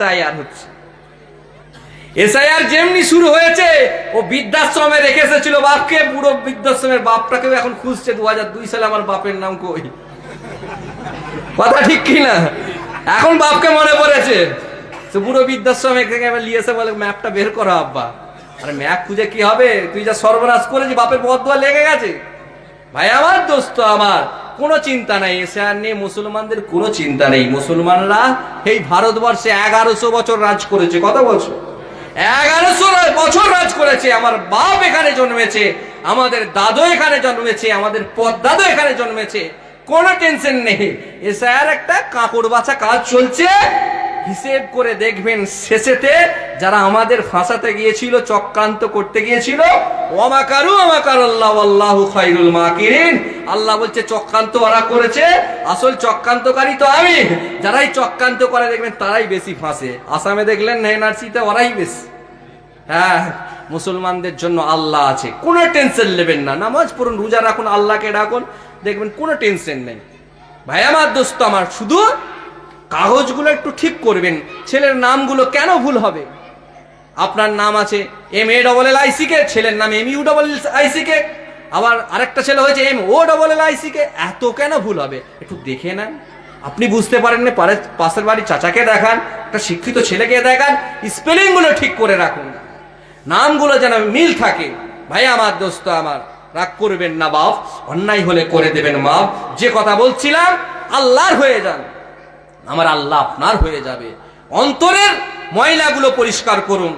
SIR হচ্ছে। SIR যেমনি শুরু হয়েছে, ও বৃদ্ধাশ্রমে রেখে এসেছিল বাপকে, বুড়ো বৃদ্ধাশ্রমের বাপটাকেও এখন খুঁজছে 2002 সালে আমার বাপের নাম কই। কথা ঠিক কিনা? এখন বাপকে মনে পড়েছে, বুড়ো বৃদ্ধাশ্রমে থেকে লিয়েছে, বলে ম্যাপটা বের করো আব্বা। আরে ম্যাপ খুঁজে কি হবে, তুই যা সর্বনাশ করেছি, বাপের বদদোয়া লেগে গেছে। ভাই আমার, দোস্ত আমার, কোনো চিন্তা নাই এসআইআর নিয়ে, মুসলমানদের কোনো চিন্তা নেই। মুসলমানরা এই ভারতবর্ষে 1100 বছর রাজ করেছে। কত বছর? 1100 বছর রাজ করেছে। আমার বাপ এখানে জন্মেছে, আমাদের দাদু এখানে জন্মেছে, আমাদের পরদাদু এখানে জন্মেছে, কোনো টেনশন নেই। এসআইআর একটা কাপড় বাছা কাজ চলছে। হিসেব করে দেখবেন শেষেতে যারা আমাদের ফাঁসাতে গিয়েছিল, চক্রান্ত করতে গিয়েছিল, ওয়ামাকারু ওয়ামাকারাল্লাহু ওয়াল্লাহু খায়রুল মাকিরিন, আল্লাহ বলছে চক্রান্ত ওরা করেছে, আসল চক্রান্তকারী তো আমি। যারাই চক্রান্ত করে দেখবেন তারাই বেশি ফাঁসে। আসামে দেখলেন এনআরসিতে ওরাই বেশি। হ্যাঁ, মুসলমানদের জন্য আল্লাহ আছে, কোনো টেনশন নেবেন না। নামাজ পড়ুন, রোজা রাখুন, আল্লাহকে ডাকুন, দেখবেন কোনো টেনশন নেই। ভাই আমার, দোস্ত আমার, শুধু কাগজগুলো একটু ঠিক করবেন। ছেলের নামগুলো কেন ভুল হবে? আপনার নাম আছে MALLICK, ছেলের নাম MULLICK, আবার আরেকটা ছেলে হয়েছে MOLLICK। এত কেন ভুল হবে? একটু দেখে নেন। আপনি বুঝতে পারেন না, পাশের বাড়ির চাচাকে দেখান, একটা শিক্ষিত ছেলেকে দেখান, স্পেলিং গুলো ঠিক করে রাখুন, নামগুলো যেন মিল থাকে। ভাই আমার, দোস্ত আমার, রাগ করবেন না বাপ, অন্যায় হলে করে দেবেন মাপ। যে কথা বলছিলাম, আল্লাহর হয়ে যান, আমার আল্লাহ আপনার হয়ে যাবে। অন্তরের ময়লাগুলো পরিষ্কার করুন।